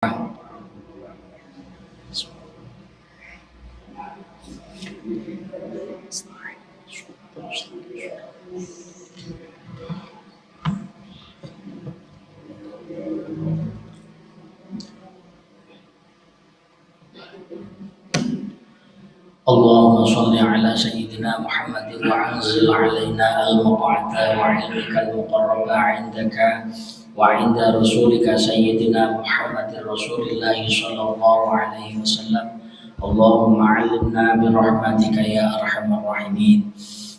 Allahumma salli ala sayyidina Muhammadin wa anzil alaina al-maq'ata wa ilmika al-muqarraba indaka wa inda rasulika sayyidina Muhammadin rasulillahi sallallahu alaihi wasallam. Allahumma alimna bi rahmatika ya arhamar rahimin.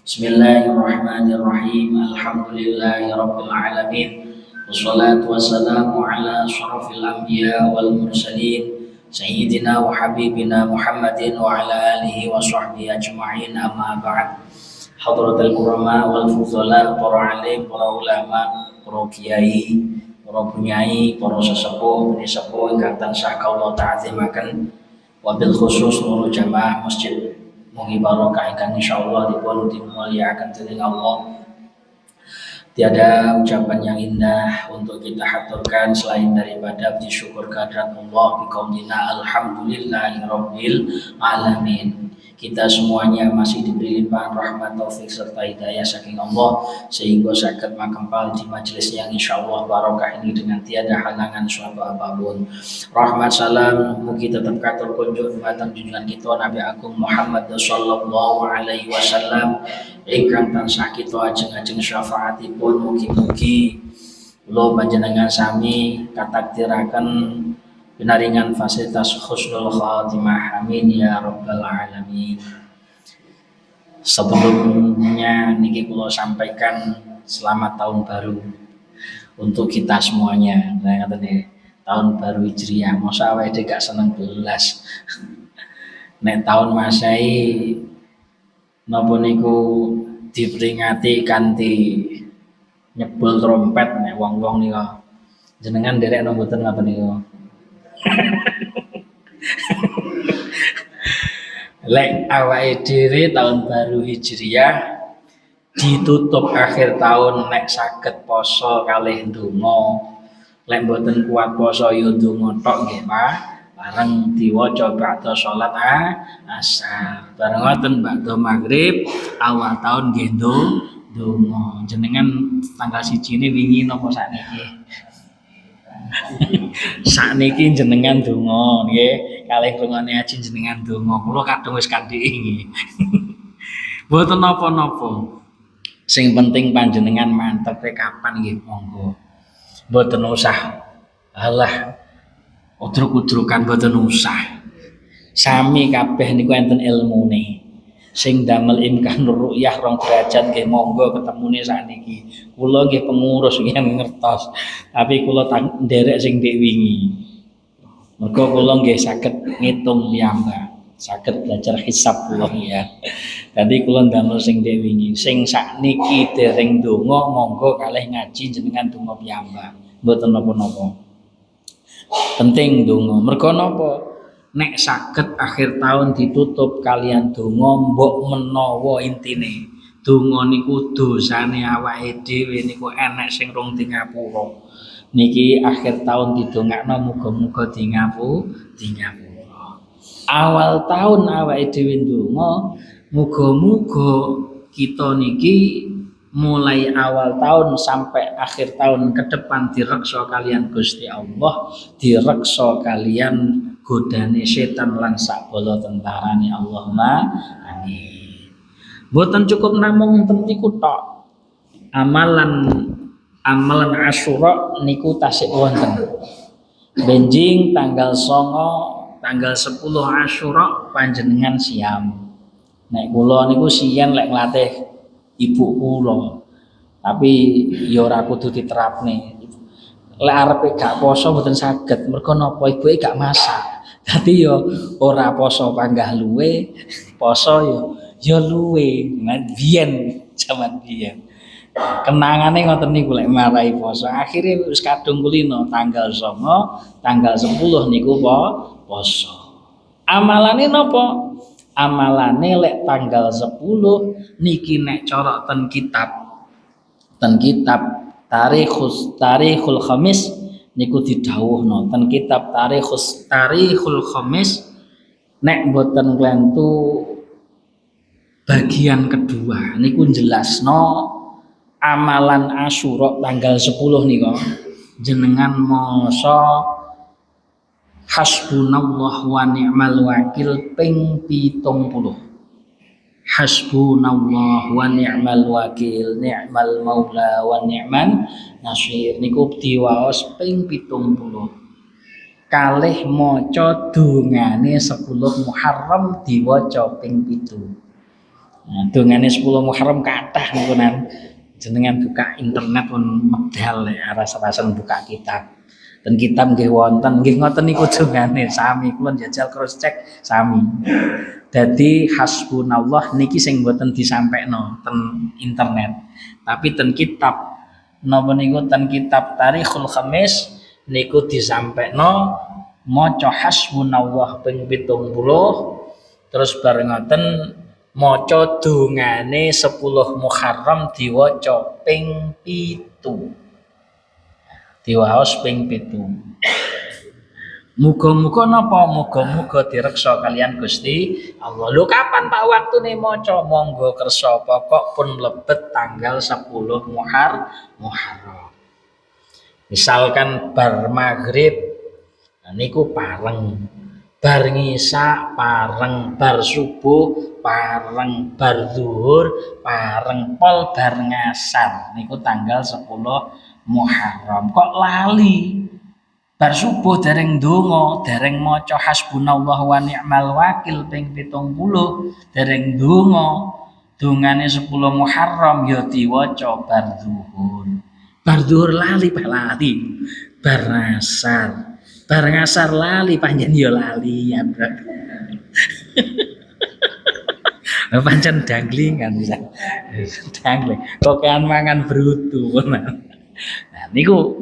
Bismillahirrahmanirrahim. Alhamdulillahi rabbil alamin. Wassalatu wassalamu ala asyrafil anbiya wal mursalin Sayyidina wa habibina Muhammadin wa ala alihi wa sahbihi ajma'in, amma ba'd. Hadratul kurama wal fudhala, para alim, para ulama, para kiai, para bunyai, para sesepuh, bini sepuh ingkang tansah kawula ta'zimaken, wabil khusus seluruh jamaah masjid mugi barokah ingkang insyaallah dipun dimulyakaken dening Allah. Tiada ucapan yang indah untuk kita haturkan selain daripada puji syukur kehadirat Allah biqaulina alhamdulillahirabbil alamin. Kita semuanya masih diberi limpahan rahmat, taufik serta hidayah saking Allah sehingga sakit makempal di majelis yang insyaallah barokah ini dengan tiada halangan suatu apapun. Rahmat salam mugi tetap katur kunjuk dumateng junjungan kita Nabi Agung Muhammad sallallahu alaihi wasallam ingkang tansah kita ajeng-ajeng syafaatipun mugi-mugi kula panjenengan sami katakdiraken pinaringan fasilitas husnul khatimah, amin ya rabbal alamin. Sebelumnya niki kula sampaikan selamat tahun baru untuk kita semuanya. Saya ngaten tahun baru Hijriah, masa awake dhewe gak seneng belas. Nek tahun Masehi napa niku diperingati kanthi nyebul trompet nek wong-wong nika. Jenengan nderek napa mboten ngaten niku? Lek awake dhewe tahun baru Hijriah ditutup akhir tahun nek saged poso kalih ndonga. Lek mboten kuat poso ya ndonga tok nggih, Pak. Bareng diwaca ba'da salat asar. Bareng ngoten ba'da maghrib awal tahun nggih ndonga. Jenengan tanggal 1 wingi napa sakniki? Sakniki jenengan donga nggih, kalih rungane aji jenengan donga. Kula kadung wis kandhiki nggih. Mboten napa-napa. Sing penting panjenengan mantepe kapan nggih monggo. Mboten usah alah udruk-udrukan, mboten usah. Sami kabeh niku enten ilmune. Sing damel imkan ru'yah 2 derajat nggih monggo ketemune sakniki. Kula nggih pengurus nggih ngertos. Tapi kula nderek sing ndek wingi. Mergo kula nggih saged ngitung piyambak. Saged belajar hisab kula ya. Dadi kula ndamel sing ndek wingi. Sing sakniki dereng donga monggo kalih ngaji jenengan donga piyambak. Mboten napa-napa. Penting donga. Mergo napa? Nek saged akhir tahun ditutup kalian donga mbok menawa intine donga niku dosane awake dhewe niku enek sing rung dingapura. Niki akhir tahun didongakno muga-muga dingapura. Awal tahun awake dhewe ndonga muga-muga kita niki mulai awal tahun sampai akhir tahun ke depan direksa kalian Gusti Allah, direksa kalian godane setan lan sak bala tentarane. Allahumma amin. Mboten cukup namung enten niku tok. Amalan Asyura niku tasik wonten. Benjing tanggal 9, tanggal 10 Asyura panjenengan siam. Nek kula niku siyen lek nglatih ibu kula. Tapi ya ora kudu diterapne. Lek arepe gak poso mboten saged, mergo napa ibuke gak masak. Dadi ya ora poso panggah luwe, poso ya luwe. Nah, biyen jaman biyen. Kenangane ngoten niku lek marahi poso. Akhire wis kadung kulino tanggal 9, tanggal 10 niku poso. Amalane napa? Amalane lek tanggal 10 niki nek cara ten kitab Tarikhul Khamis niku didhawuhna ten kitab Tarikhul Khamis nek boten klentu bagian kedua niku jelasno amalan Asyura tanggal 10 nika jenengan maca hasbunallah wa ni'mal wakil ping 70. Hasbunallah wa ni'mal wakil, ni'mal maula wa ni'man nasir niku diwaos ping 70. Kalih maca dungane 10 Muharram diwaca ping 7. Nah, dungane 10 Muharram kathah niku nan jenengan buka internet pun medal rasa-rasan buka kitab. Dan kitab nggih wonten nggih ngoten niku dungane sami kula jajal cross check sami. Dadi hasbunallah niki sing mboten disampaikno ten internet. Tapi ten kitab napa niku ten kitab Tarikhul Khamis niku disampaikno maca hasbunallah ping 70 terus bareng ngoten maca dungane 10 Muharram diwaca ping 7. Diwaos ping 7. Muga-muga napa? Muga-muga direksa kalian Gusti Allah. Lho kapan Pak waktune maca? Monggo kersa pokok pun lebet tanggal 10 Muharram. Misalkan bar maghrib niku pareng, bar ngisa pareng, bar subuh pareng, bar zuhur pareng, pol bar ngasar niku tanggal 10 Muharram. Kok lali bar subuh dereng ndonga, dereng maca hasbunallah wa ni'mal wakil ping 70, dereng ndonga dongane 10 Muharram ya diwaca bar zuhur. Bar zuhur lali Pak lali. Bar ngasar. Bar ngasar lali panjen ya lali ya Bro. Pancen danglingan bisa. Dangling. Kok kan mangan brutu. Nah niku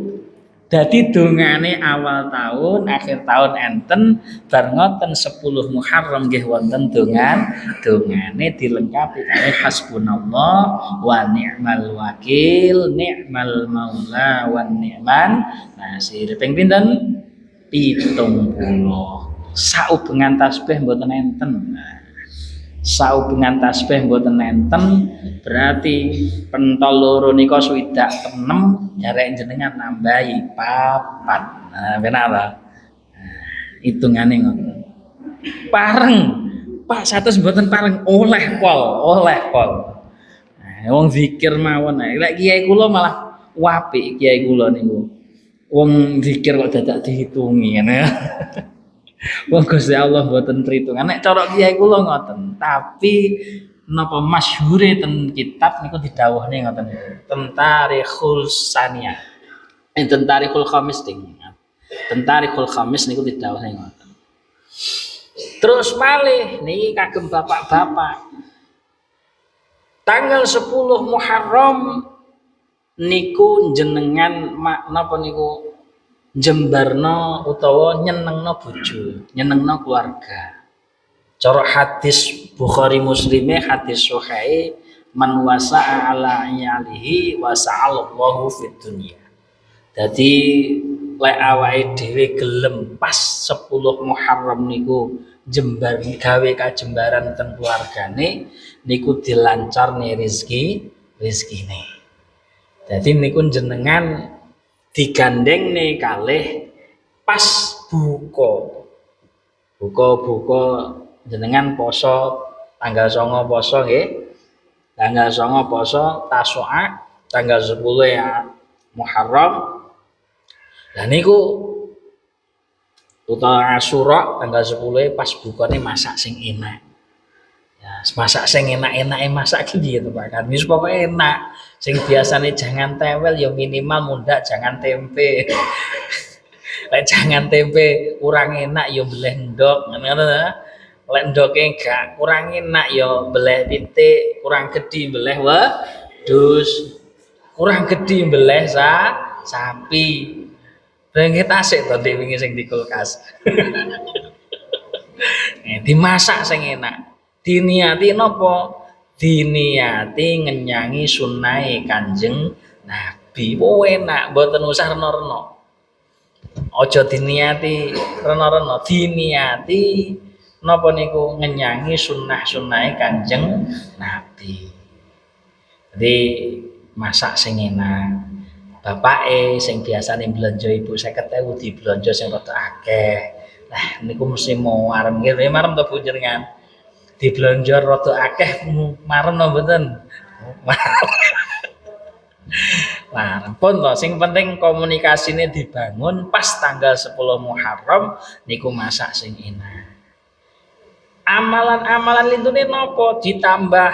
dadi dongane awal tahun akhir tahun enten bar ngoten 10 Muharram nggih wonten dongane dilengkapi kali hasbunallah wa ni'mal wakil ni'mal maula wa ni'man nasir ping pinten 70. Saubengan tasbih mboten enten. Saubengan tasbih mboten enten berarti pentol loro nika swidak 6 jarek jenengan nambahi 4. Nah, kenapa? Hitungane ngoten. Pareng. Pak 100 mboten pareng oleh pol. Nah, wong zikir mawon ae. Lek kiai kula malah apik kiai kula niku. Wong zikir kok dadak dihitungi ngene. Wong Gusti Allah mboten perhitungan. Nek cara kiai kula ngoten, tapi napa masyhure ten kitab niku didhawuhne ngoten. Ten Tarikhul Saniyah. Ten Tarikhul Khamis ding. Ten Tarikhul Khamis niku didhawuhne ngoten. Terus malih niki kagem bapak-bapak. Tanggal 10 Muharram niku jenengan napa niku jembarno utawa nyenengno bojo, nyenengno keluarga. Cara hadis Bukhari Muslime hadis sahih man wasa'a ala iyalihi wasa'allahu fid dunya. Dadi lek awake dhewe gelem pas 10 Muharram niku jembar gawe kajembaran ten keluargane niku dilancarne rezekine. Dadi niku jenengan digandeng nih kalih pas buka jenengan poso tanggal 9 poso nggih tanggal 9 poso Tasyu'a tanggal 10 ya Muharram dan niku utawa Asyura tanggal 10 pas bukane masak sing enak ya masak sing enak-enake masak iki to Pak kan wis pokoke enak. Sing biasane jangan tewel ya minimal mundak jangan tempe. Lek jangan tempe kurang enak ya beleh ndok ngono ta. Lek ndoke gak kurang enak ya beleh pitik, kurang gedhi beleh wedhus. Kurang gedhi beleh sapi. Rengge tasik to dhek wingi sing di kulkas. Dimasak sing enak. Diniati napa? Diniati ngenyangi sunnahe Kanjeng Nabi. Oh enak, mboten usah reno-reno. Aja diniati rena-rena, diniati napa niku ngenyangi sunnah-sunnahe Kanjeng Nabi. Jadi masak sing enak. Bapake sing biasane blanja ibu 50.000 diblanja sing rada akeh. Nah niku mesti mau marem nggih, marem to Bu jenengan. Diblanja rada akeh marem to mboten? Nah, pun to sing penting komunikasine dibangun pas tanggal 10 Muharram niku masak sing enak. Amalan-amalan lintune napa ditambah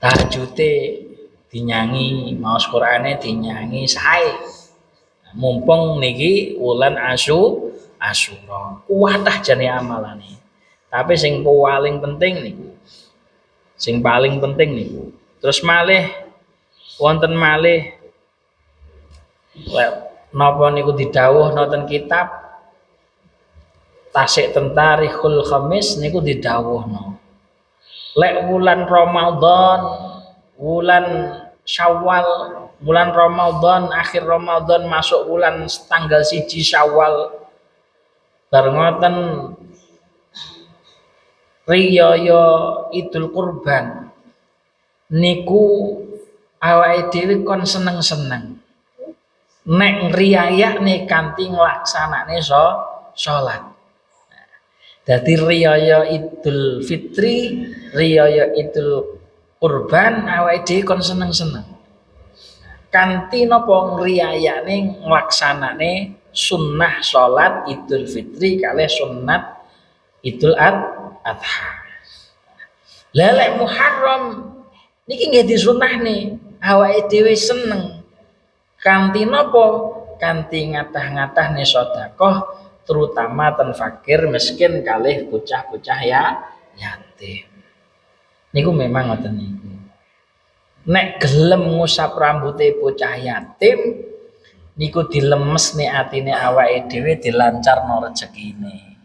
tahajute dinyanyi, maos Qur'ane dinyanyi sae. Mumpung niki wulan Asyura. Kuwatah jane amalane. Tapi sing paling penting niku. Sing paling penting niku. Terus malih wonten malih napa niku didhawuh nonton kitab Tasik Tarikhul Khamis niku didhawuhno. Lek wulan Ramadan, wulan Syawal, bulan Ramadan, akhir Ramadan masuk bulan tanggal 1 Syawal. Bareng ngoten riyaya Idul Kurban niku awake dhewe kon seneng-seneng. Nek ngriyayakne kanthi nglaksanane salat. Dadi riyaya Idul Fitri, riyaya Idul Kurban awake dhewe kon seneng-seneng. Kanthi napa ngriyayane nglaksanane sunnah salat Idul Fitri kalih sunnat Idul Adha. Lelek Muharram niki nggih disunnahne awake dhewe seneng. Kanthi napa? Kanthi ngatah-ngatahne sedekah terutama ten fakir miskin kalih bocah-bocah yatim. Niku memang ngoten niku. Nek gelem ngusap rambute bocah yatim niku dilemesne atine awake dhewe dilancarno rezekine.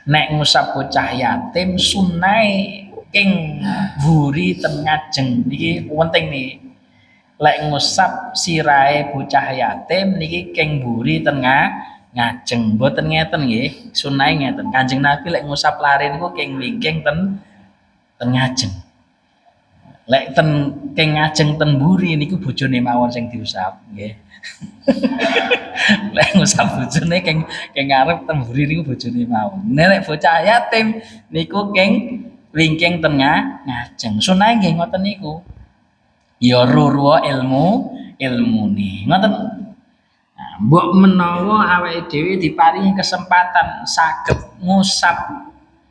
Nek ngusap bocah yatim sunnahe king buri ten ngajeng niki penting nih. Lek ngusap sirahe bocah yatim niki king buri ten ngajeng mboten ngeten nggih, sunnahe ngeten. Kanjeng Nabi lek ngusap lare niku king wingking ten ngajeng. Lek ten king ngajeng ten buri niku bojone mawon sing diusap nggih. Lek ngusap bojone king ngarep ten buri niku bojone mawon. Nek bocah yatim niku king wingking ten ngajeng. Sunnahe nggih ngoten niku. Ya ruruh ilmune. Ngoten. Nah, mbok menawa awake dhewe diparingi kesempatan saged ngusap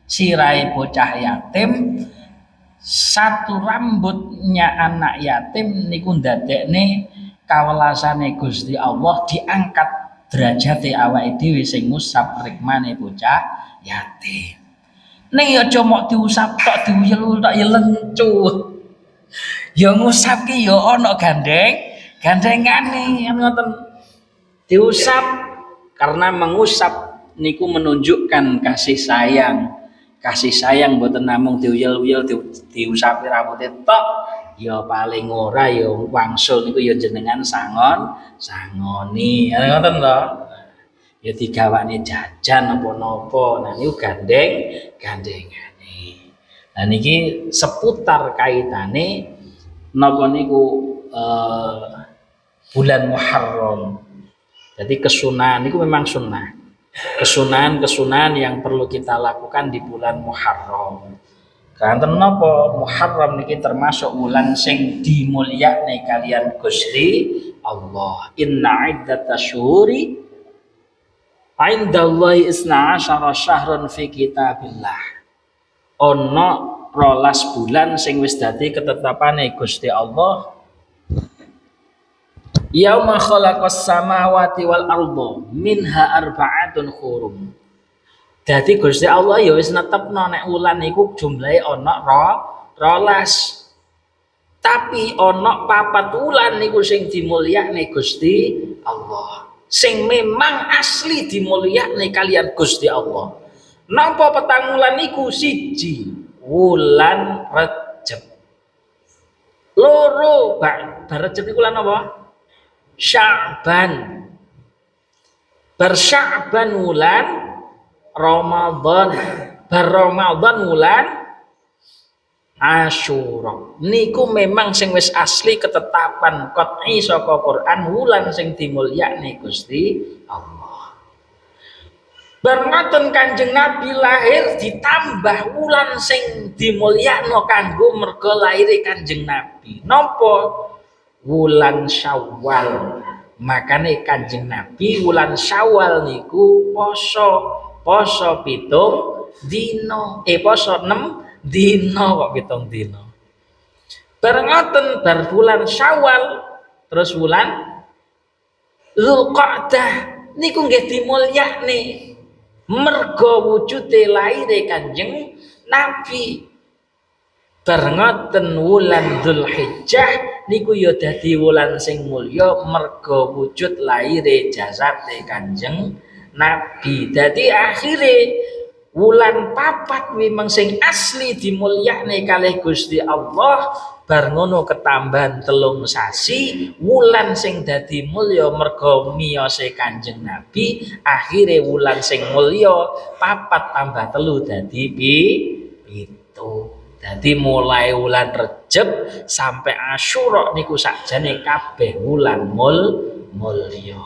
sirahe bocah yatim, satu rambutnya anak yatim niku ndadekne kawelasane Gusti Allah diangkat derajate awake dhewe sing ngusap rikmane bocah yatim. Ning ya aja mok diusap tok diuyel tok ya lencu. Ya ngusap ki ya ana gandengane ngoten. Diusap karena mengusap niku menunjukkan kasih sayang. Kasih sayang mboten namung diuyel-uyel diusapi rambute tok, ya paling ora ya wangsul niku ya jenengan sangoni. Ngoten to. Ya digawakne jajan apa-napa. Nah niku gandengane. Nah niki seputar kaitane napa niku bulan Muharram. Jadi kesunahan niku memang sunnah. Kesunahan yang perlu kita lakukan di bulan Muharram. Karena napa Muharram niki termasuk bulan sing dimulyakne kalian Gusti Allah. Inna iddatasyhuri indallahi isna asyara syahrun fi kitabillah. Ono 12 bulan sing wis dadi ketetapane Gusti Allah. Yauma khalaqas samawati wal arda minha arba'atun hurum. Dadi Gusti Allah ya wis netepno nek wulan niku jumlahe ana 12. Tapi ana 4 wulan niku sing dimulyakne Gusti Allah. Sing memang asli dimulyakne kalian Gusti Allah. Napa petang wulan niku? Siji wulan Rajab. Loro bar Rajab niku wulan apa? Sya'ban. bar Sya'ban wulan Ramadan, bar Ramadan wulan Asyura. Niku memang sing wis asli ketetapan qat'i saka Quran wulan sing dimulyakne Gusti Allah. Bar ngoten Kanjeng Nabi lahir ditambah wulan sing dimulyakno kanggo merga laire Kanjeng Nabi. Napa? Wulan Syawal. Makane Kanjeng Nabi wulan Syawal niku poso 7 dina. Poso 6 dina kok 7 dina. Bareng ngoten bar bulan Syawal terus wulan Zulqa'dah niku nggih dimulyakne merga wujude laire Kanjeng Nabi. Bareng ngoten wulan Dzulhijjah niku ya dadi wulan sing mulya merga wujud laire jasate Kanjeng Nabi. Dadi akhire wulan papat memang sing asli dimulyakne kalih Gusti Allah. Bar ngono ketambahan 3 sasi wulan sing dadi mulya merga miyose Kanjeng Nabi. Akhire wulan sing mulya 4 tambah 3 dadi 7. Dadi mulai wulan Rejab sampai Asyura niku sakjane kabeh wulan mulya.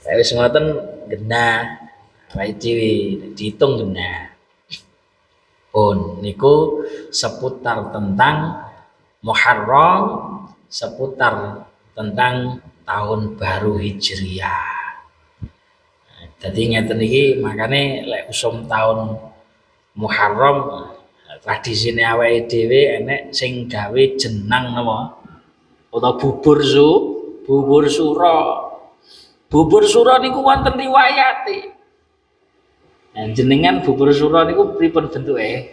Saya wis ngoten genah wae diitung genah. Niku seputar tentang Muharram, seputar tentang tahun baru Hijriah. Jadi ngeten iki makane lek usum tahun Muharram tradisine awake dhewe enek sing gawe jenang napa? Utawa bubur sura. Bubur sura niku wonten riwayate. Jenengan bubur sura niku pripun bentuke?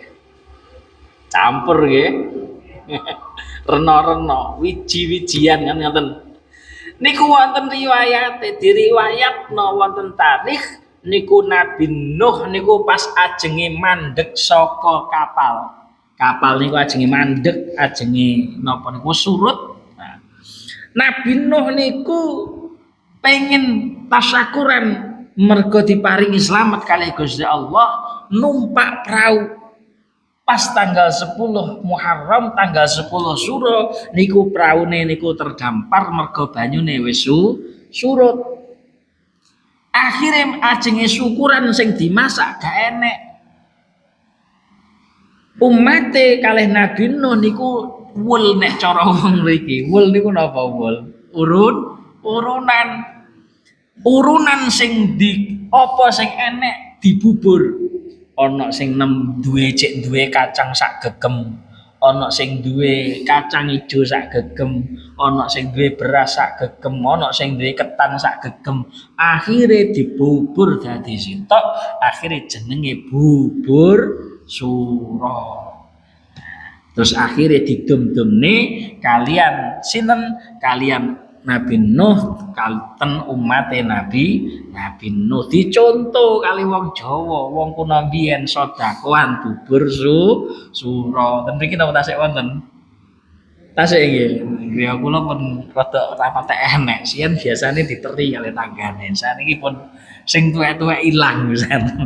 Campur nggih. Rena-rena, wiji-wijian kan ngoten. Niku wonten riwayate, diriwayatno wonten tarikh niku Nabi Nuh niku pas ajenge mandeg saka kapal. Kapal niku ajenge mandeg, ajenge napa niku surut. Nah, Nabi Nuh niku pengen tasyakuran mergo diparingi slamet kalih Gusti Allah numpak perahu. Pas tanggal 10 Muharram, tanggal 10 Suro niku praune niku terdampar mergo banyune wis surut. Akhirnya ajenge syukuran sing dimasak gak enek. Umate kalih Nabi Nuh niku wul nek cara wong mriki. Wul niku napa wul? Urunan sing di apa sing enek dibubur. Ana sing duwe kacang sak gegem, ana sing duwe kacang ijo sak gegem, ana sing duwe beras sak gegem, ana sing duwe ketan sak gegem. Akhire dibubur dadi sitok, akhire jenenge bubur sura. Terus akhire didum-dumne kalian sinten? Kalian Nabi Nuh kalten umate Nabi Nuh dicontoh kali wong Jawa, wong kuna mbiyen sedekahan bubur sura. Ten mriki napa tasik wonten? Tasik nggih. Griya kula pun rada rapate enek. Siyen biasane diteri kali tanggane. Saniki pun sing tuwek-tuwek ilang pisan.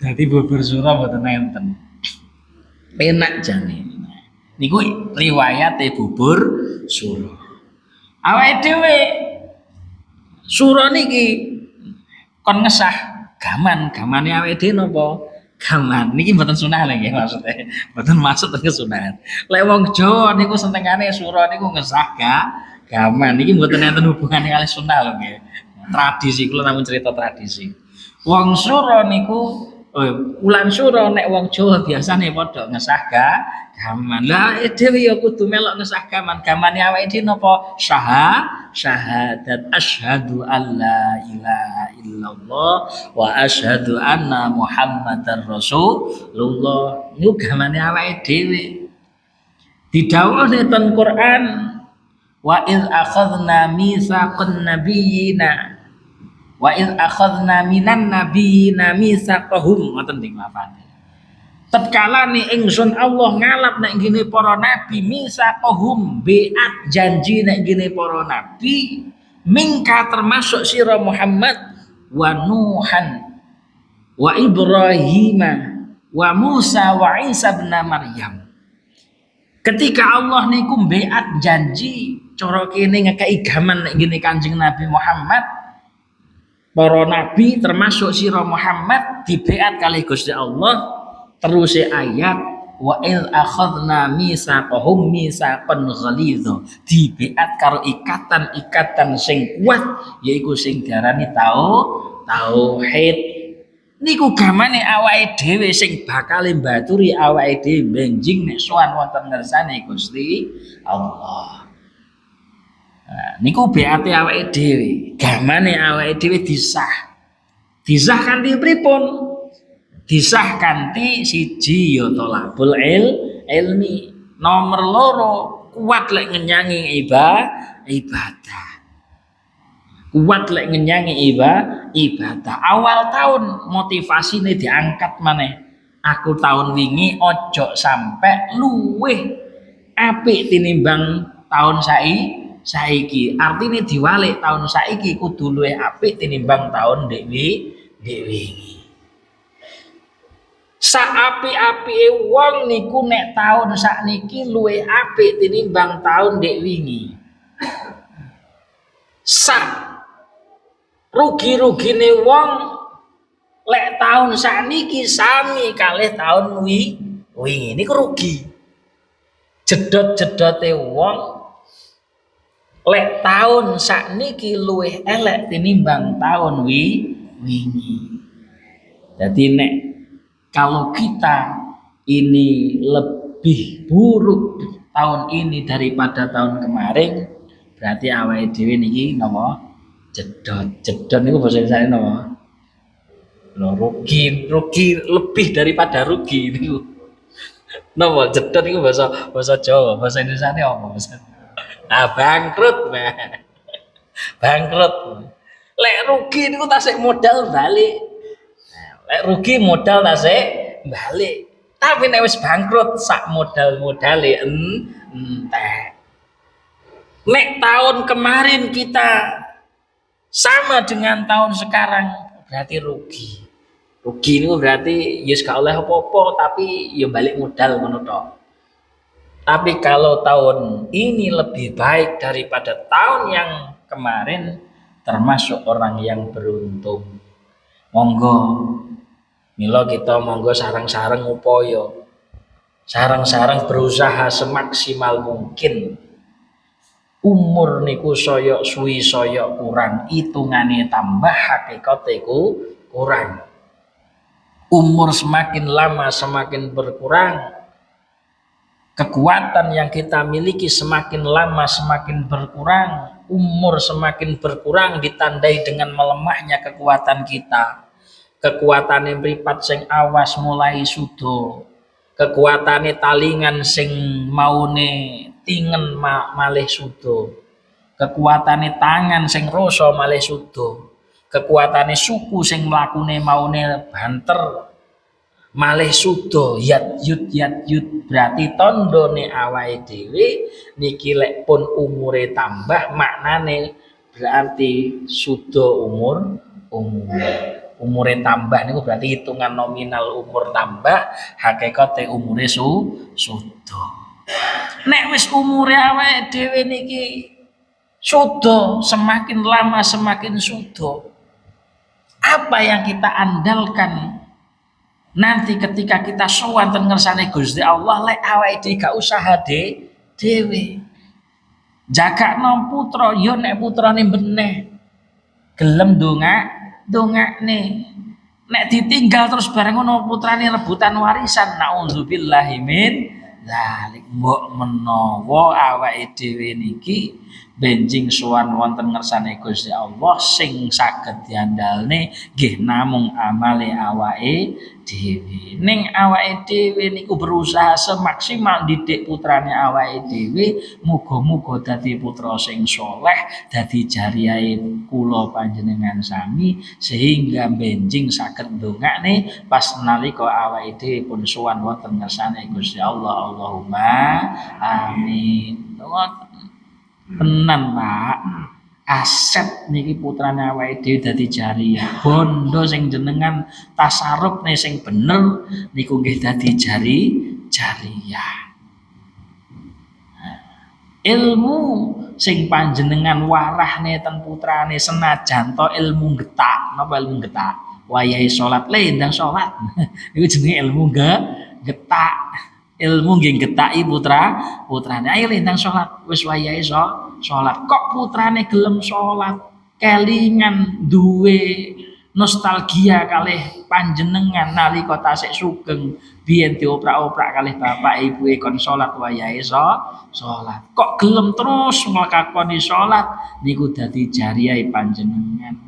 Dadi bubur sura mboten enten. Penak jane. Niku riwayate bubur sura. Awake dhewe sura niki kon ngesah gamane awake dhewe napa? Gaman niki mboten sunah lho nggih maksude. Mboten maksud teng kesunahan. Lek wong Jawa niku senengane sura niku ngesah gaman. Niki mboten enten hubungane kali sunah lho nggih. Tradisi kula namung cerita tradisi. Wong sura niku wulan sura nek wong Jawa biasane padha ngesah gaman. Lah dhewe ya kudu melok ngesah gaman. Gamane awake dhewe napa? Syahadat asyhadu alla ilaha illallah wa asyhadu anna Muhammadar Rasulullah. Niku gamane awake dhewe. Didhawuhne ten Quran wa iz akhadna mitsaqan nabiyyina wa iz akhadna minan nabiyyina mitsaqahum ngoten niku lafane. Tatkala ni ingsun Allah ngalap nek ngene para nabi mitsaqahum biat janji nek ngene para nabi Mingka termasuk sira Muhammad wa Nuhan wa Ibrahim wa Musa wa Isa bin Maryam. Ketika Allah niku beat janji cara kene ngekei gaman nek ngene Kanjeng Nabi Muhammad, para nabi termasuk sira Muhammad dibeat kali Gusti Allah, terus ayat wa il akhadna mitsaqahum mitsaqan ghalidha, dibeat karo ikatan-ikatan sing kuat yaiku sing diarani tauhid. Niku gamane awake dhewe sing bakal mbaturi awake dhewe benjing nek sowan wonten ngersane Gusti Allah. Nah, niku beate awake dhewe, gamane awake dhewe disah. Disah kanthi pripun? Disah kanthi siji ya thalabul ilmi. Nomor loro kuat lek ngenyangi ibadah. Kuat lek ngenyangi ibadah. Awal tahun motivasine diangkat maneh. Aku tahun wingi ojo sampai luweh apik tinimbang tahun saiki. Artine diwalik tahun saiki kudu luwih apik tinimbang tahun dek wingi. Saapi-apike wong niku nek tahun sakniki luwih apik tinimbang tahun dek wingi. Rugi-rugine wong lek tahun sakniki sami kalih tahun wingi niku rugi. Jedot-jedote wong lek tahun sakniki luwih elek tinimbang tahun wingi. Jadi nek kalau kita ini lebih buruk tahun ini daripada tahun kemarin, berarti awake dhewe niki napa? Jedot niku bahasa Indonesia napa? Rugi lebih daripada rugi niku. Napa jedot niku bahasa Jawa, bahasa Indonesia apa Mas? Bangkrut. Bangkrut. Lek rugi niku tasik modal balik. Lek rugi modal tasik balik. Tapi nek wis bangkrut sak modal-modale entek. Nek tahun kemarin kita sama dengan tahun sekarang berarti rugi. Rugi niku berarti ya gak oleh apa-apa tapi ya balik modal ngono tok. Tapi kalau tahun ini lebih baik daripada tahun yang kemarin, termasuk orang yang beruntung. Monggo mila kita monggo sareng-sareng upaya. Sareng-sareng berusaha semaksimal mungkin. Umur niku soyok suwi soyok kurang, hitungane tambah hakikate kurang. Umur semakin lama semakin berkurang. Kekuatan yang kita miliki semakin lama semakin berkurang. Umur semakin berkurang ditandai dengan melemahnya kekuatan kita. Kekuatane mripat sing awas mulai sudo. Kekuatane talingan sing maune tingen malih sudo. Kekuatane tangan sing rasa malih sudo. Kekuatane suku sing mlakune maune banter malih sudo. Yat yut berarti tandane awake dhewe niki lek pun umure tambah maknane berarti sudo umure tambah niku berarti hitungan nominal umur tambah, hakikate umure sudo. Nek wis umure awake dhewe niki sudo, semakin lama semakin sudo. Apa yang kita andalkan nanti ketika kita sowan ten ngersane Gusti Allah, lek awake dhewe gak usaha dhewe. Jagakno putra ya nek putrane beneh gelem dongakne. Nek ditinggal terus bareng ngono putrane rebutan warisan, naudzubillahi min dzalik. Mbok menawa awake dhewe niki benjing sowan wonten ngersane Gusti Allah sing saged diandalne nggih namung amale awake dhewe. Ning awake dhewe niku berusaha semaksimal didik putrane awake dhewe, muga-muga dadi putra sing saleh, dadi jariyahe kula panjenengan sami sehingga benjing saged ndongakne pas nalika awake dhewe pun sowan wonten ngersane Gusti Allah. Allahumma amin. Tenan Pak, aset niki putrane awake dhewe dadi jariyah. Bondo sing jenengan tasarrufne sing bener niku nggih dadi jariyah. Ilmu sing panjenengan warahne ten putrane senajan to ilmu getak, napa ilmu getak? Wayahe salat ndang salat. Iku jenenge ilmu getak. Ilmu nggih getaki putrane. Ayo ndang salat, wis wayahe salat. Kok putrane gelem salat? Kelingan duwe nostalgia kalih panjenengan nalika tasik sugeng biyen dioprak-oprak kalih bapak ibuke kon salat wayahe salat. Kok gelem terus nglakoni salat niku dadi jariyah panjenengan.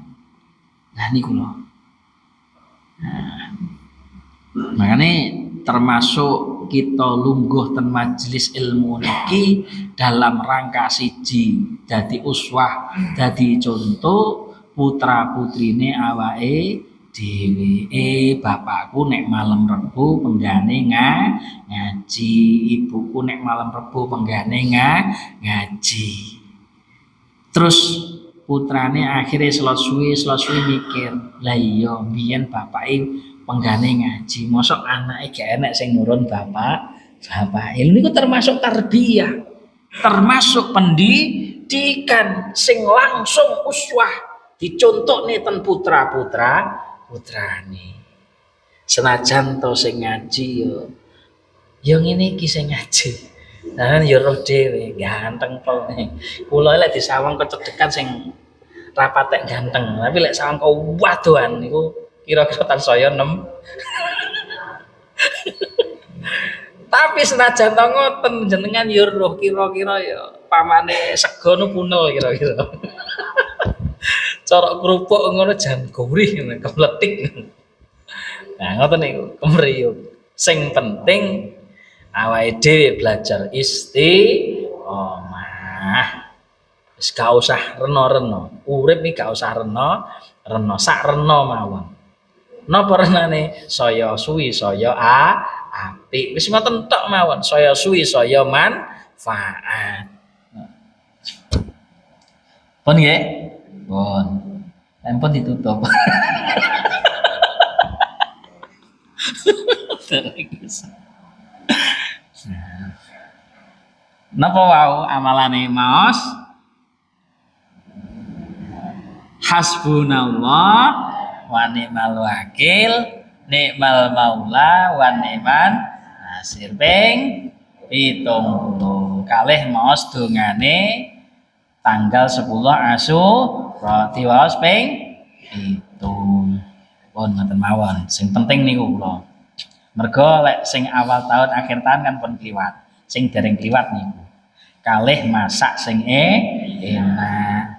Nah niku lho. Makane termasuk kita lungguh ten majelis ilmu niki dalam rangka siji dadi uswah, dadi contoh putra putrine awake dhewe. Bapakku nek malam Rebo penggane ngaji, ibuku nek malam Rebo penggane ngaji. Terus putrane akhirnya selot suwi mikir, lah iya biyen bapake penggane ngaji, mosok anake gak enek sing nurun bapak. Niku termasuk tarbiyah, termasuk pendidikan sing langsung uswah dicontohne ten putrane. Senajan to sing ngaji yo ngene iki sing ngaji. Nah yo roh dhewe ganteng pol. Kula lek disawang kecedekan sing rapatek ganteng, tapi lek sawang wadoan niku kira-kira tansaya 6. Tapi senajan to ngoten jenengan yo roh kira-kira ya pamane sego nu punel kira-kira. Corok kerupuk ngono jan gurih ngono kepletik. Nah ngoten niku kemriyuk. Sing penting awake dhewe belajar istiqomah. Wis gak usah reno-reno. Urip iki gak usah reno, sak reno mawon. Napa renane? Saya suwi saya apik. Wis ngoten tok mawon. Saya suwi saya manfaat. Pun nggih? Pun. Pun ditutup. Napa wau amalane maos? Hasbunallah wa ni'mal wakil, ni'mal maula wa ni'man nasir. Ping 70 kalih maos dongane tanggal 10 Asyura diwaos ping 7. Pun ngoten mawon. Sing penting niku kula. Mergo lek sing awal tahun akhir tahun kan pun kliwat. Sing dereng kliwat niku kalih masak sing enak.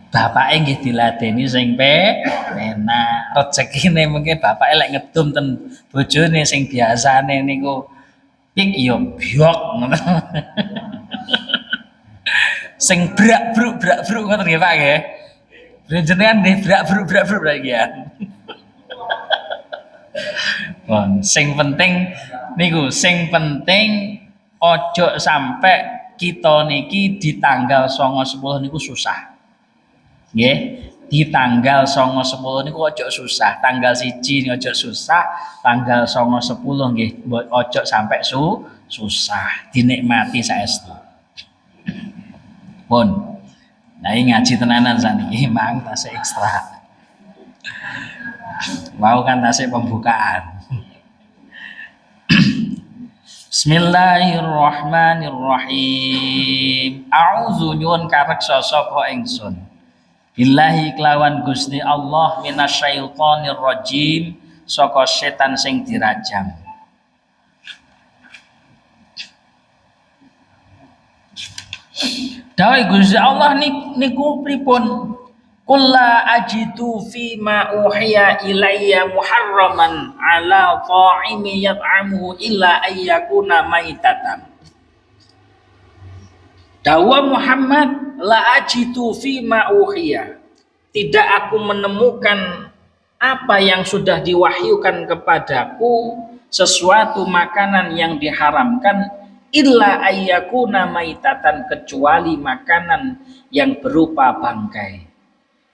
Bapake nggih diladeni sing enak. Rezekine mungkin bapake lek ngedum ten bojone sing biasane niku pik ya biok ngono. Sing brak-bruk ngoten nggih Pak nggih. Jenengan nggih brak-bruk lagi ya. Bon, sing penting niku, sing penting ojo sampai kita niki di tanggal 9-10 niku susah. Nggih, di tanggal 9-10 niku ojo susah, tanggal 1 niku ojo susah, tanggal 9-10 nggih ojo sampai susah, dinikmati saestu. Pun. Nah, ini ngaji tenanan saniki, mang tasih ekstra. Mau kan tasih pembukaan. Bismillahirrahmanirrahim. A'udzu nyuwun kareksa sapa ingsun. Billahi kelawan Gusti Allah minasyaitonir rajim, saka setan sing dirajam. Dawai Gusti Allah niku pripun? Qul la ajidu fi ma uhiya ilayya muharraman ala ta'imi yat'amuhu illa ayyakuna maitatan. Dawa Muhammad, la ajidu fi ma uhiya. Tidak aku menemukan apa yang sudah diwahyukan kepadaku, sesuatu makanan yang diharamkan illa ayyakuna maitatan, kecuali makanan yang berupa bangkai.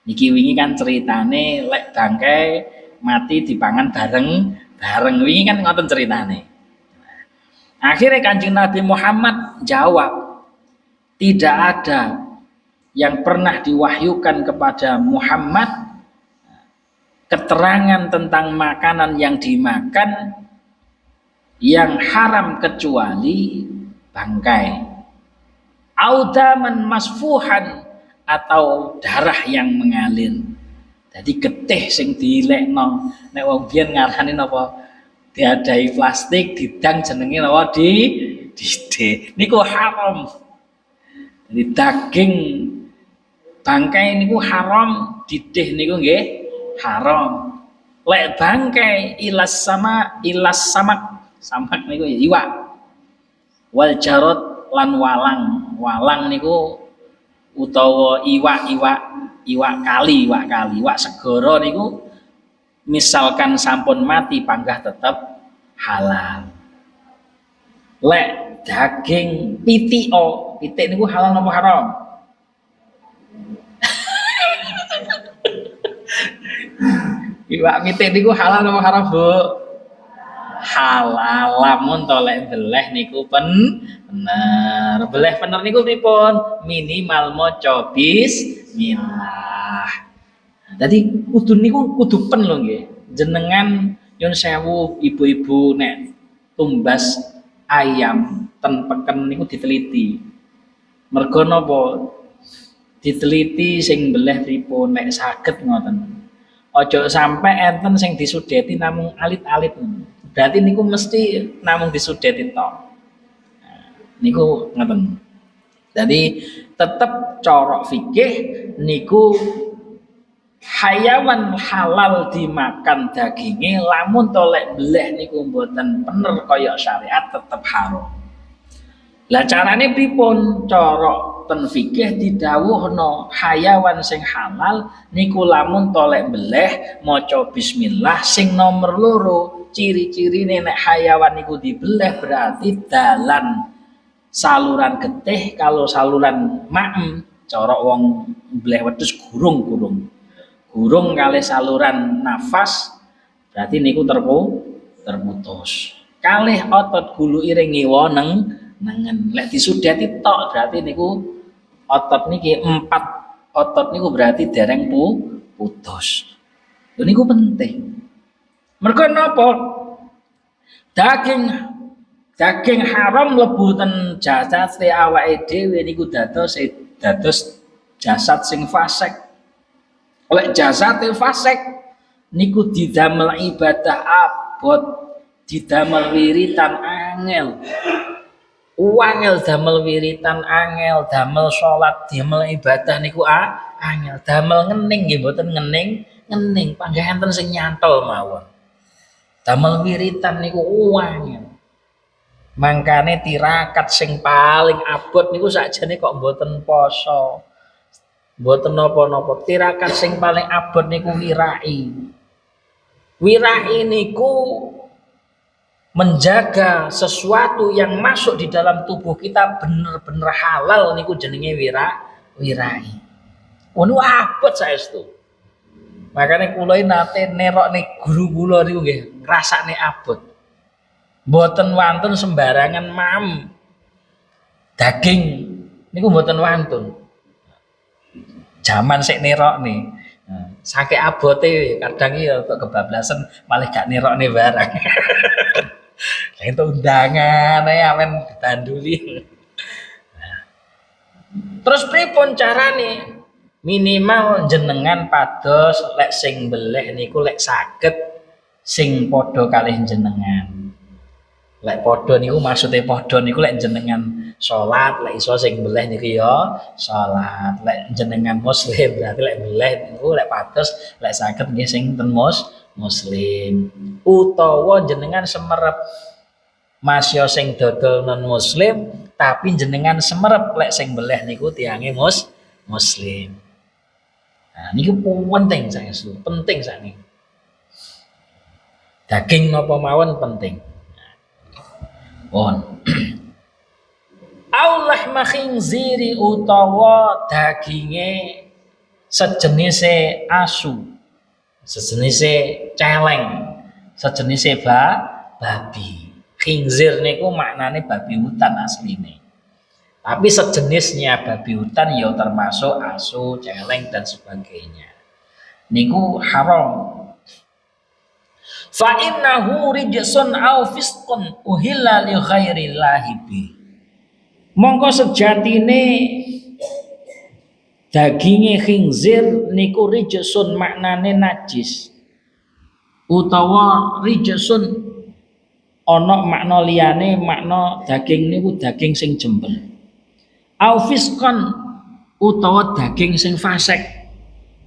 Niki wingi kan ceritane lek bangkai mati dipangan bareng wingi kan ngoten ceritane. Akhirnya Kanjeng Nabi Muhammad jawab, tidak ada yang pernah diwahyukan kepada Muhammad keterangan tentang makanan yang dimakan yang haram kecuali bangkai, audaman masfuhan, atau darah yang mengalir. Jadi getih sing dilekno nek wong biyen ngarani napa, diadai plastik didang jenenge napa, dideh niku haram. Jadi daging bangkai niku haram, dideh niku nggih haram. Lek bangkai samak niku iwak. Wal jarot lan walang niku utawa iwak kali, iwak segara niku misalkan sampun mati panggah tetep halal. Lek daging pitik niku halal napa haram? Iwak pitik niku halal napa haram, Bu? Halal. Lamun to lek beleh niku bener. Beleh bener niku pripun? Minimal maca bismillah. Jadi kudu niku kudu pen lho nggih. Jenengan nyun sewu ibu-ibu nek tumbas ayam ten peken niku diteliti. Mergo napa? Diteliti sing beleh pripun nek saged ngoten. Ojo sampai enten sing disudeti namung alit-alit. Berarti niku mesti namung disudeti tok. Niku ngoten. Jadi tetep corok fikih niku hayawan halal dimakan dagingnya, lamun tolek beleh niku mboten bener kaya syariat tetep haram. Lah carane pripun? Corok ten fikih didhawuhna hayawan sing halal niku lamun tolek beleh maca bismillah sing nomor loro. Ciri-cirine nek hayawan niku dibeleh berarti dalan saluran getih, kalau saluran maem corok wong beleh wedhus gurung kali saluran nafas berarti niku terputus. Kalih otot gulu iring ngiwa nengen. Lek disudeti tok berarti niku otot niki 4 otot niku berarti dereng putus. Lha niku penting. Mergo napa? Daging haram mlebu ten jasad awake dhewe niku dados jasad sing fasik. Oleh jasad fasik niku didamel ibadah abot, didamel wiritan angel. Angel damel wiritan angel, damel salat, damel ibadah niku angel, damel ngening nggih mboten ngening, panggah enten sing nyantol mawon. Damel wiritan niku angel. Mangkane tirakat sing paling abot niku sakjane kok mboten poso. Mboten napa-napa. Tirakat sing paling abot niku wirai. Wirai niku menjaga sesuatu yang masuk di dalam tubuh kita bener-bener halal niku jenenge wirai. Ono abot saestu. Makanya kula nate nerokne guru kula niku nggih ngrasakne abot. Mboten wantun sembarangan mam. Daging niku mboten wantun. Jaman sik nerokne. Saking abote kadang ya kok kebablasan malah gak nerokne barang. Lah itu undangan ae amen ditanduli. Terus pripun carane? Minimal jenengan pados lek sing beleh niku lek saged sing padha kalih jenengan. Lek padha niku maksude padha niku lek jenengan salat, lek iso sing beleh niku ya salat. Lek jenengan muslim berarti lek beleh niku lek pados lek saged nggih sing ten muslim. Utawa jenengan semerep masya sing dodol non muslim tapi jenengan semerep lek sing beleh niku tiange muslim. Nah, niku penting saestu, penting sakniki. Daging napa mawon penting. Pun. Terus pripun carane? Minimal jenengan pados lek sing beleh niku lek saged sing padha kalih jenengan. Lek padha niku maksude padha niku lek saged nggih sing ten muslim. Utawa jenengan semerep masya sing dodol non muslim tapi jenengan semerep lek sing beleh niku tiange muslim. Nah, niku penting saestu, penting sakniki. Daging napa mawon penting. Au lahma khinziri utawa daginge sejenise asu, sejenise celeng, sejenise babi. Khinzir niku maknane babi hutan asline. Tapi sejenisnya babi hutan ya termasuk asu, celeng dan sebagainya. Niku haram. Fa innahu rijsun au fisqun uhilla li ghairillahi bi. Mongko sejatine daginge khinzir niku rijsun maknane najis. Utawa rijsun ana makna liyane makna daging niku daging sing jember. Au fisqan utawa daging sing fasik.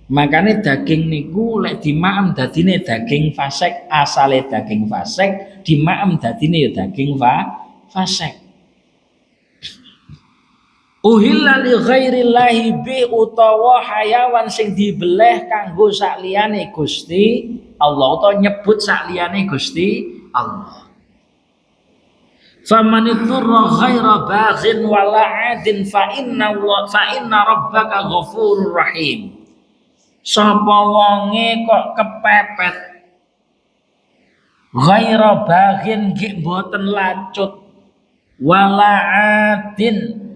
Makane daging niku lek dimaem dadine daging fasik, asale daging fasik, dimaem dadine ya daging fasik. Uhilla li ghairillahi bi utawa hayawan sing dibeleh kanggo sakliyane Gusti Allah utawa nyebut sakliyane Gusti Allah. Faman ittara ghaira baghin wala 'adin fa inna rabbaka ghafurur rahim. Sapa wonge kok kepepet ghaira baghin nggih mboten lacut wala 'adin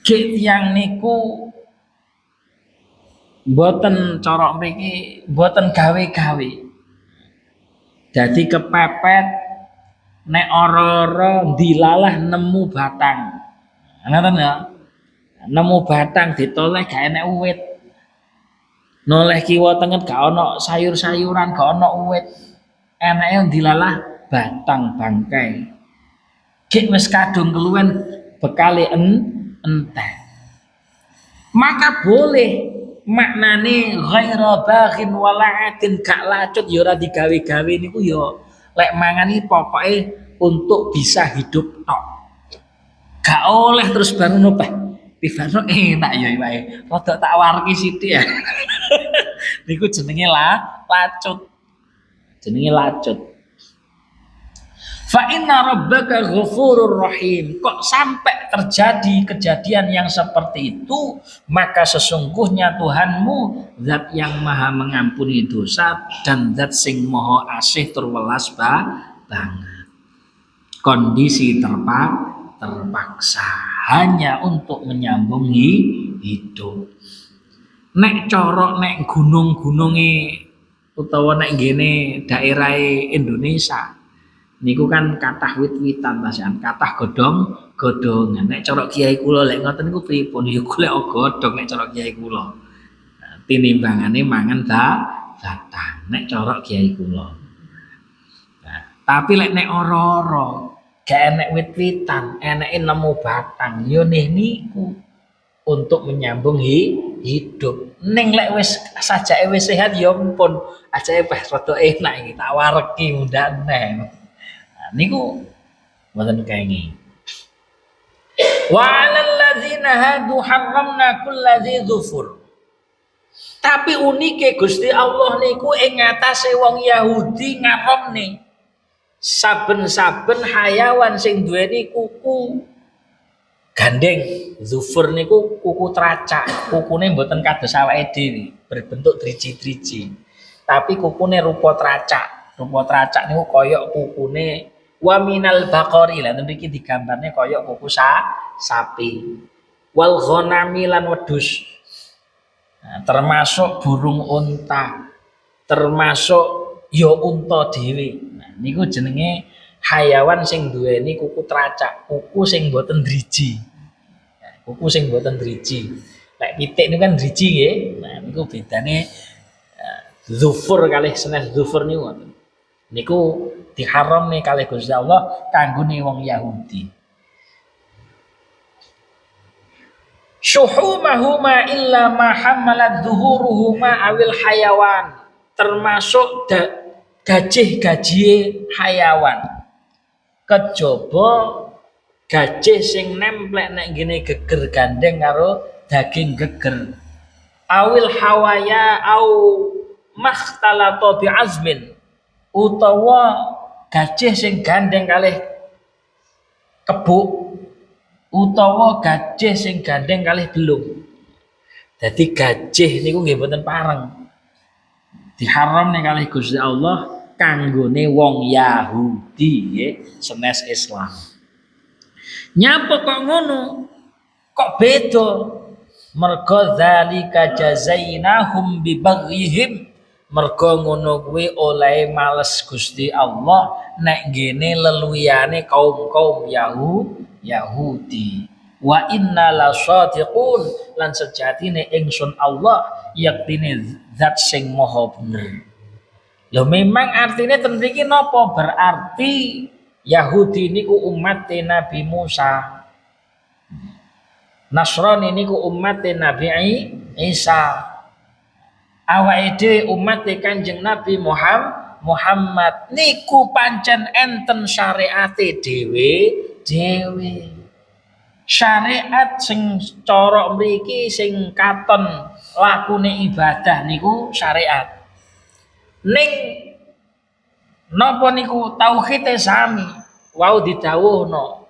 Gek tiyang niku mboten cara mriki mboten gawe-gawe. Dadi kepepet nek ora-ora dilalah nemu batang. Ngoten ya. Nemu batang ditoleh gak enek uwit. Noleh kiwa tengen gak ana sayur-sayuran, gak ana uwit. Eneke dilalah batang bangkai. Gek wis kadung keluwen bekale enteng. Maka boleh maknane ghaira baghin wala 'adin gak lacut ya ora digawe-gawe niku ya lek mangan iki pokoke untuk bisa hidup tok. Gak oleh terus baru nopah. Pivano enak ya wae. Rada tak warki sithik ya. Niku jenenge lacut. Jenenge lacut. Fa inna rabbaka ghafurur rahim. Kok sampai terjadi kejadian yang seperti itu, maka sesungguhnya Tuhanmu zat yang maha mengampuni dosa dan zat sing maha asih tur welas banget. Kondisi terpaksa hanya untuk menyambung hidup. Nek corok nek gunung-gununge utawa nek ngene daerah Indonesia niku kan kathah wit-witan Mas, kathah godhong-godhongan. Nek cara kiai kula lek ngoten niku pripun ya golek godhong nek cara kiai kula. Tinimbangane mangan batang nek cara kiai kula. Nah, tapi lek nek ora-ora gak enek wit-witan, eneke nemu batang ya niku untuk menyambung hidup. Ning lek wis sajake wis sehat ya ampun, ajake wis rada enak iki tak wareki mundane. Niku mboten kenging. Wa 'alal ladzina hadu harramna kulladzi dzufur. Tapi unike Gusti Allah niku ing ngatasé wong Yahudi ngaramne saben-saben hayawan sing duweni kuku gandeng. Dzufur niku kuku tracak. Kukune mboten kados awake dhewe, berbentuk driji-driji. Tapi kukune rupa tracak. Rupa tracak niku kaya kukune wa minal baqari lan mriki digambarne kaya kuku sapi wal ghanami lan wedhus. Nah, termasuk burung unta, termasuk ya unta dhewe. Nah, niku jenenge hayawan sing duweni kuku tracak, kuku sing boten driji. Nah, kuku sing boten driji. Lek pitik niku kan driji nggih. Nah, niku bedane dzufur kalih sanes dzufur niku ngoten. Niku diharamne kalih Gusti Allah kanggone wong Yahudi. Syuhumahuma illa ma hamalat dhuhuruhuma awil hayawan. Termasuk gajih-gajihe hayawan. Kejaba gajih sing nemplek nek ngene geger gandeng karo daging geger. Awil hawaya au makhtalata bi azmin. Utawa gajih sing gandeng kalih kebuk utawa gajih sing gandeng kalih belung. Dadi gajih niku nggih boten pareng. Diharamne kalih Gusti Allah kanggone wong Yahudi nggih sanes Islam. Nyapa kok ngono? Kok beda? Mergo dzalika jazainahum bi baghihim. Mergo ngono kuwi oleh males Gusti Allah nek gene leluyane kaum-kaum Yahudi. Wa inna lasadiqun lan sejatine ingsun Allah yaktine zat sing maha bener. Lho memang artinya ten mriki napa? Berarti Yahudi niku umat Nabi Musa. Nasrani niku umat Nabi Isa. Awake dhewe umat Kanjeng Nabi Muhammad niku pancen enten syariate dhewe. Syariat sing cara mriki sing katon lakune ibadah niku syariat. Ning napa niku tauhide sami wau didhawuhna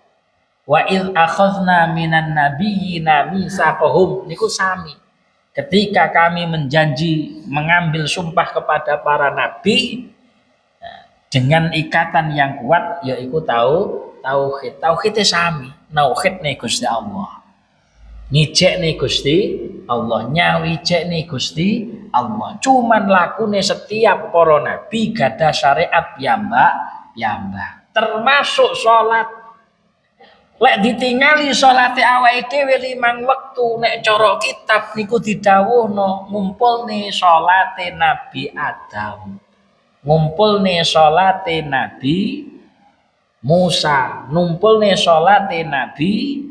wa id akhadna minan nabiyyina mitsaqahum niku sami. Ketika kami menjanji mengambil sumpah kepada para nabi dengan ikatan yang kuat yaitu tauhid sami. Tauhid Gusti Allah. Ngijekne Gusti Allah, nyawijekne Gusti Allah. Cuman lakune setiap para nabi gadah syariat piyambak. Termasuk salat. Lek ditingali salate awake dhewe 5 wektu nek cara kitab niku didhawuhna ngumpulne salate Nabi Adam. Ngumpulne salate Nabi Musa, numpulne salate Nabi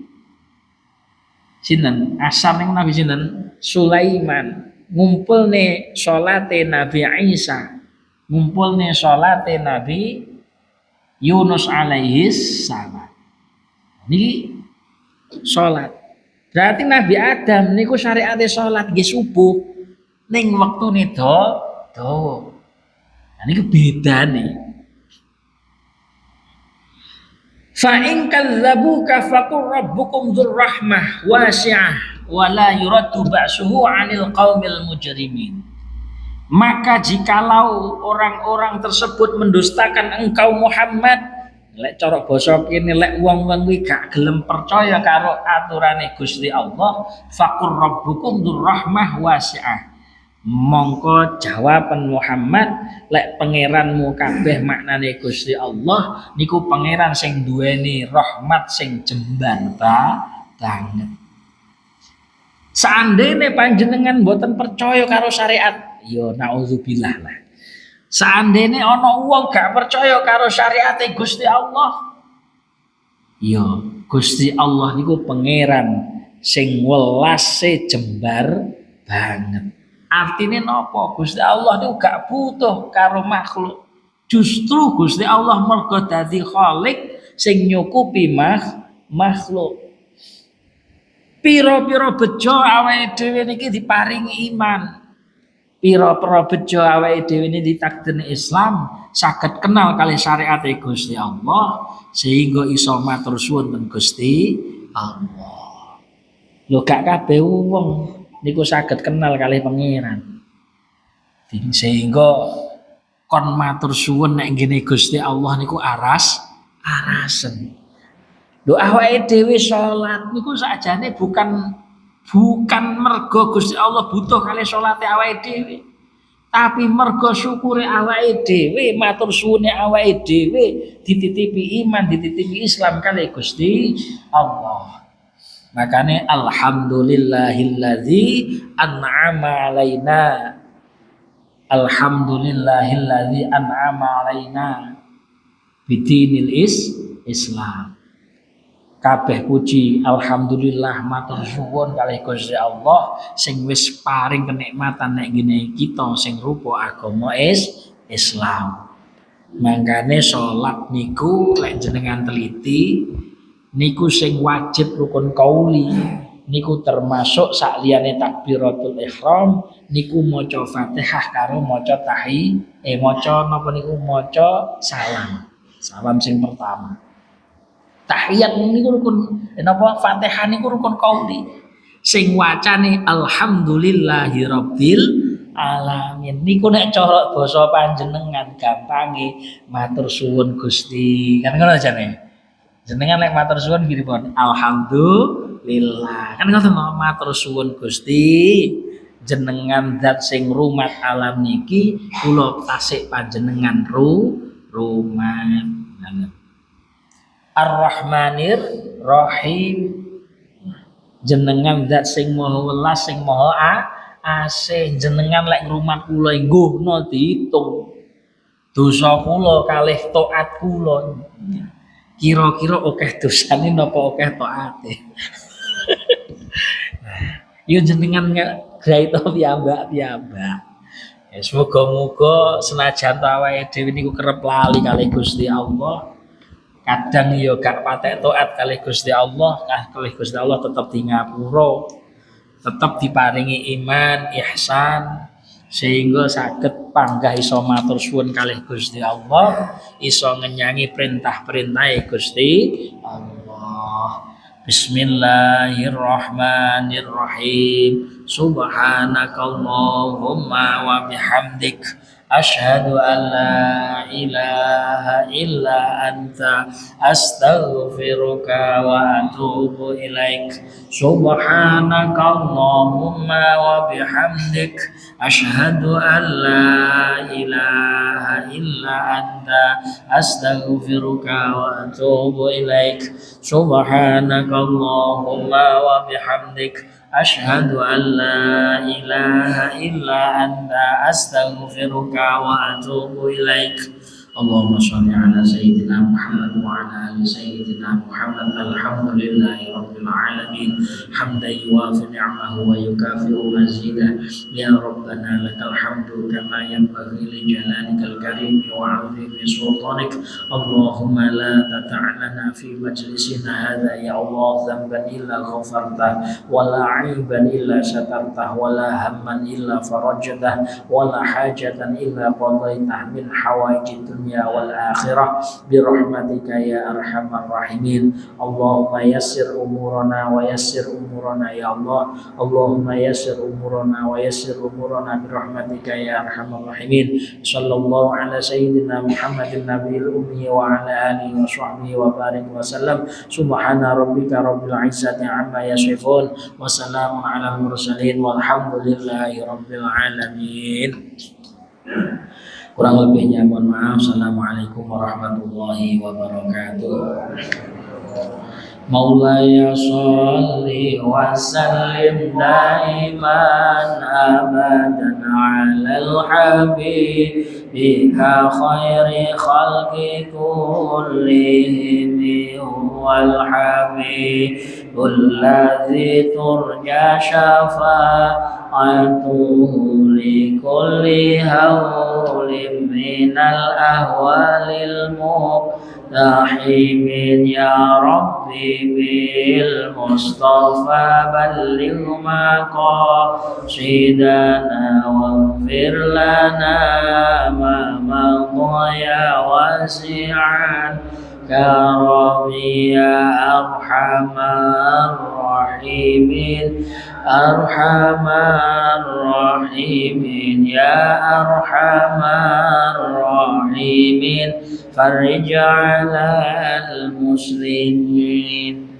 sinten? Asam ning Nabi sinten? Sulaiman. Ngumpulne salate Nabi Isa. Ngumpulne salate Nabi Yunus alaihis salam. Niki salat. Berarti Nabi Adam niku syariate salat nggih subuh ning wektune dawa. Nah niku bedane. Fa in kadzdzabuka faqur rabbukum dzur rahmah wasi'ah wa la yuraddu ba'suhu 'anil qaumil mujrimin. Maka jikalau orang-orang tersebut mendustakan engkau Muhammad, lek cara basa kene lek wong-wong kuwi gak gelem percaya karo aturane Gusti Allah, faqur rabbukum dzur rahmah wasi'ah. Mongko jawaban Muhammad lek pangeranmu kabeh maknane Gusti Allah niku pangeran sing duweni rahmat sing jembar banget. Seandainya panjenengan mboten percaya karo syariat, ya naudzubillah lah. Seandainya ana wong gak percaya karo syariate Gusti Allah, ya Gusti Allah niku pangeran sing welase jembar banget. Artinya napa? Gusti Allah niku gak butuh karo makhluk. Justru Gusti Allah mergo dadi Khalik sing nyukupi makhluk. Pira-pira bejo awake dhewe niki diparingi iman. Pira-pira bejo awake dhewe niki ditakdirne Islam, saged kenal kali syariat Gusti Allah sehingga iso matur suwun ten Gusti Allah. Lho gak kabeh wong niku saged kenal kali pangeran. Sehingga kon matur suwun nek ngene Gusti Allah niku arasen. Lho awake dhewe salat niku sakjane bukan mergo Gusti Allah butuh kali salate awake dhewe. Tapi mergo syukure awake dhewe, matur suwune awake dhewe dititipi iman, dititipi Islam kali Gusti Allah. Makanya alhamdulillahilladzi an'ama alaina. Alhamdulillahilladzi an'ama alaina bidinil Islam. Kabeh puji alhamdulillah matur suwun kalih Gusti Allah sing wis paring kenikmatan nek ngene kita sing rupa agama Islam. Mangkane salat niku lek jenengan teliti niku sing wajib rukun qauli niku termasuk sakliyane takbiratul ihram niku maca Fatihah karo maca maca napa niku maca salam sing pertama. Tahiyat niku rukun napa Fatihah niku rukun qauli. Sing wacane alhamdulillahirabbil alamin. Niku nek cara basa panjenengan gampange matur suwun Gusti. Kan ngono jane. Jenengan nek matur suwun pripun? Alhamdulillah. Kan ngoten matur suwun Gusti. Jenengan zat sing rumat alam niki kula tasik panjenengan rumat. Ar-Rahmanir Rahim. Jenengan zat sing maha welas sing maha asih. Jenengan lek ngrumat kula ngguhna diitung dosa kula kalih taat kula. Kira-kira akeh dosane napa akeh taate. Yo jenengan gawe piyambak-piyambak. Ya semoga-moga senajan awake dhewe niku kerep lali kalih Gusti Allah. Kadang yo gak patek taat kalih Gusti Allah, kalih Gusti Allah tetep di ngapura, tetep diparingi iman, ihsan sehingga saged panggah iso matur suwun kalih Gusti Allah, iso ngenyangi perintah-perintahe Gusti Allah. Bismillahirrahmanirrahim. Subhanakallahumma wa bihamdik asyhadu an la ilaha illa anta astaghfiruka wa atubu ilaik. Subhanakallahumma wa bihamdik asyhadu an la ilaha illa anta astaghfiruka wa atubu ilaik. Subhanakallahumma wa bihamdik asyhadu an la ilaha illa anta astaghfiruka wa atubu ilaik. Allahumma shalli ala sayyidina Muhammad wa ala ali sayyidina Muhammad. Alhamdulillahi rabbil alamin. Hamdan yuwafi ni'amahu wa yukafi'u mazidah. Ya Rabbana lakal hamdu kama yanbaghi li jalalikal karim wa 'azimi sultanik. Allahumma la tata'lana fi majlisina hadha ya Allah dhanban illa ghafartah wa la 'aiban illa satartah wa la hamman illa farajtah wa la hajatan illa qadaitah min hawaijid dunya wal akhirah bi rahmatika ya arhamar rahimin. Allahumma yassir umurana wa yassir umurana ya Allah. Allahumma yassir umurana wa yassir umurana bi rahmatika ya arhamar rahimin. Sallallahu ala sayyidina Muhammadin nabiyil ummi wa ala alihi wa sahbihi wa barik wa sallam. Subhana rabbika rabbil izzati amma yasifun wa salamun ala mursalin walhamdulillahi rabbil alamin. Kurang lebihnya mohon maaf. Assalamualaikum warahmatullahi wabarakatuh. Maulaya sholli wa sallim daiman abadan alal habibika khairi khalqi kullihim wal habibul ladzi turja syafa'atuhu li kulli hawlim minal ahwalil muqtahimin. Ya Rabbi bil Mustafa balligh maqasidana waghfir lana ma madha ya wasi'an karami ya arhamar rahimin. Arhamar rahimin ya arhamar rahimin. Farij 'alal muslimin.